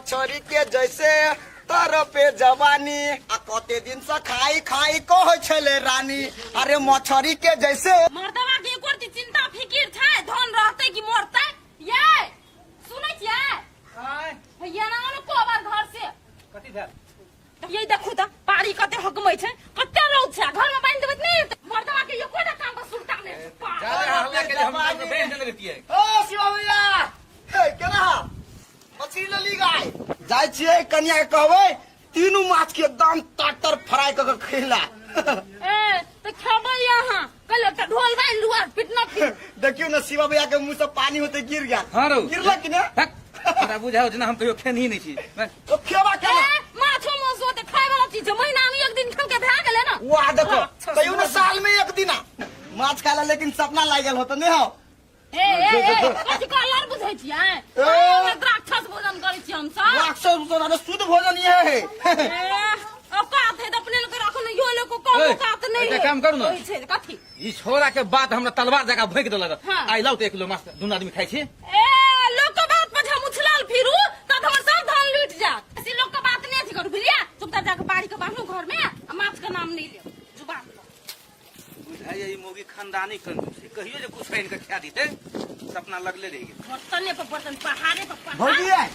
मछरी के जैसे तर पे जवानी आ कते दिन से खाई खाई कह छले रानी। अरे मछरी के जैसे मर्दवा के एको रती चिंता फिकिर छै धन रहते कि मरते। ये सुनै छियै हाय भैया ना ने कोबर घर से कथी भेल ये देखू त पारी कते हकमै छै कते रौद छै घर में बांध देबत नहीं मर्दवा के एको टा काम का सुलटा नहीं ज्यादा हल्ला के हम तो बेच देने रहती है। ओ शिवा भैया हे केना मछली लली गाय जाय छियै कन्या के कहबै तीनू माछ के एकदम टाटर फ्राई क के खैला। ए त खेबै यहां कल त ढोल बांध लुआ पिटना देखियो ना शिवा भैया के मुंह से पानी होते गिर गया। हां रौ गिरला कि ना हमरा बुझाओ जना हम कहियो खेन ही नहीं छी। तो खेबा केना माछो मौसो त खाय वाला चीज छै महीना में एक दिन खन के भए गेलै ना। वाह देखो कहियो ना साल में एक दिन माछ खाला लेकिन सपना लागल होत नहीं हो। ए कथि कलर बुझै छियै ए द्राक्षस भोजन करै छी हम सब राक्षस भोजन शुद्ध भोजन ये है। औकात है त अपने लोग रखो न यो लोग को कम औकात नहीं है। एक काम करू ना छै कथि ई छोरा के बात हमरा तलवार जगह भोंक देलक। हाँ। आई लाउ त 1 किलो माछ दुन आदमी खाइ छी। ए लोग के बात पर हम उछलाल फिरू त हमर सब धान लूट जात। ऐसी लोग के बात नहीं थी करू बुझलिया चुपचाप जाके बाड़ी के बांधू घर में आ माछ का नाम नहीं ले जुबान बुझाइए ई मोगी खानदानी कंजूस है कहियो जे कुछ खाइन के खा दीते सपना लगले रही। बर्तने पर बर्तन पहाड़े पर पहाड़ भौजी आय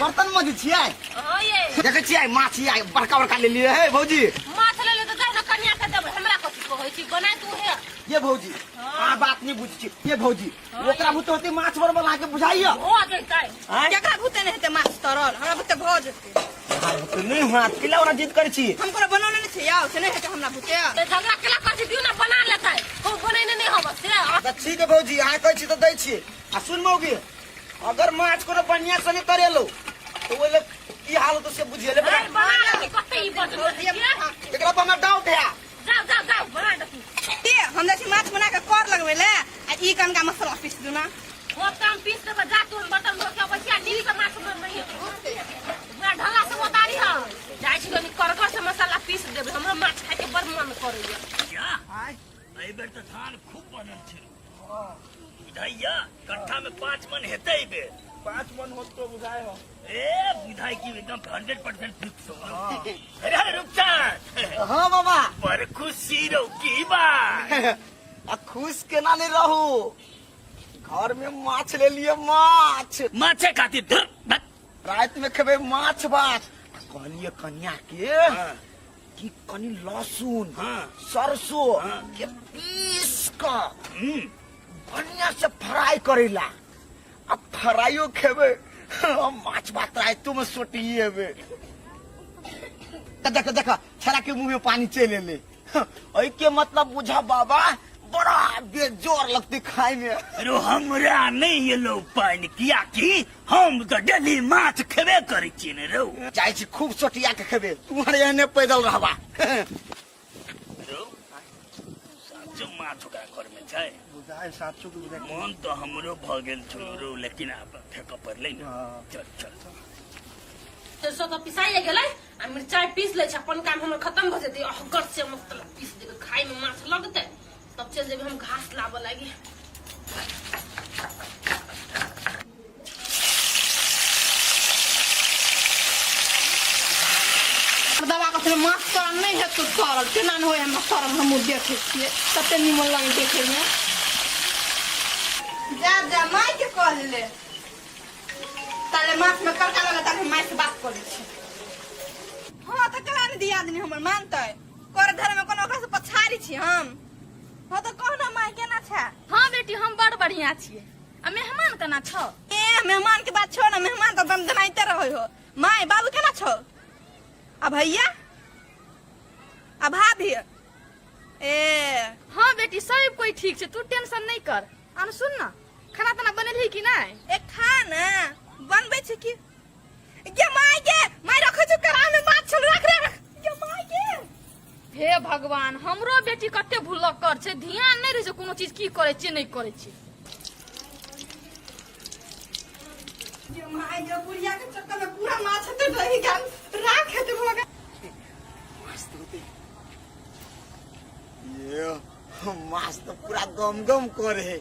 बर्तन मजे छियै ओ ये देखे छियै माछ आय बड़का बड़का ले लिए है भौजी। माछ ले ले त जाना कन्या के देब हमरा कथि कहै छी बनाय तू है ये भौजी आ बात नहीं बुझ छी ये भौजी ओकरा बुते होते माछ बर बना के बुझाइयो हो जैतै आय केकरा भूते नहीं हेते माछ तरल हमरा भूते भ जेते तो नहीं हुआ किला वाला जिद कर छी हम कोनो बनौने नहीं छै याओ से नहीं हेते हमरा भूते ते झगड़ा केला कर दियो ना बना लेतै को बनेने नहीं होबे से तो ठीक है भौजी अहाँ कहै छी तो दै छी। आ सुन मौगी अगर माछ कोनो बढ़िया से नहीं करेलो तो ओले की हाल तो से बुझिए ले बना ले कते ई बजलो एकरा पर हमरा डाउट है। जाओ बना दे ते हम जैसे माछ बना के कर लगबे ले आ ई कन का मसाला पीस दू ना वो काम पीस दे जा तू बटन धो के बचिया नील के माछ बन नहीं पूरा ढला से उतारी ह जाय छी कनी करकर से मसाला पीस देबे हमरा माछ खाय के बड़ मन करैया क्या एहि बेर तऽ धान खूब बनल छै। बुझाइया कट्ठा में 5 मन हेतै बे 5 मन हो तो बुझाए हो ए बुझाइ की एकदम 100% फिक्स हो। अरे रुपचांद हां बाबा पर खुशी रहो की बा आ खुश केना नहीं रहू घर में माछ ले लिए माछ माछे खातिर धुर धत। रात में खेबे माछ भात कहलिए कन्या के कि कनी लहसुन हाँ। सरसों हाँ। के पीस का बढ़िया से फ्राई करेला अब फ्राइयो खेबे माछ भात रात तुम सोटिए बे देख देख छला के मुंह में पानी चले ले ओई के मतलब बुझा बाबा बड़ा बेजोर लगती खाए में। अरे हमरा नहीं ये लो पाइन किया कि हम तो डेली माछ खेबे करै छी ने रो चाहे छी खूब सोटिया के खेबे तुम्हारे एहने पैदल रहबा। रो साचो माछ ओकरा घर में छै बुझाए साचो के मन तो हमरो भ गेल छलो लेकिन अब फेंक पड़ले न। चल चल सरसों तो पिसाइए गेलै आ मिरचाई पीस ले छै अपन काम हमर खत्म भ जेतै अहगर से मस्त पीस देबे खाय में माछ लगतै तब चल जेबे हम घास लाबे लागी। दवा का माछ तरल नहीं है तो तरल केना न होय हमरा तरल हम देखे छिए कते निमन लगे देखे में जा माय के कह ले ताले माछ में करका लगे ताले माय से बात करे छी। हां त कला ने दिया आदमी हमर मानतै कर धर में कोनो ओकरा से पछारी छी हम हां त कहना माय केना छै। हां बेटी हम बड़ बढ़िया छियै आ मेहमान केना छौ ए मेहमान के बात छोड़ ना मेहमान तो दम दनाइते रहै हो माय बाबू केना छौ आ भैया आ भाभी ए हां बेटी सब कोई ठीक छै तू टेंशन नहीं कर। आन सुन ना खाना तना बनेलही कि नहीं एक खाना बनबै छै कि गे माय रखै छै करा में माछ छल रख रे गे माय गे हे भगवान हमरो बेटी कते भूलक कर छै ध्यान नहीं रहे छै कोनो चीज की करे छै नहीं करे छै। गे माय गे बुढ़िया के चक्कर में पूरा माछ तो रही गन राख है तो भगा मस्त होते ये माछ तो पूरा गम गम करे है।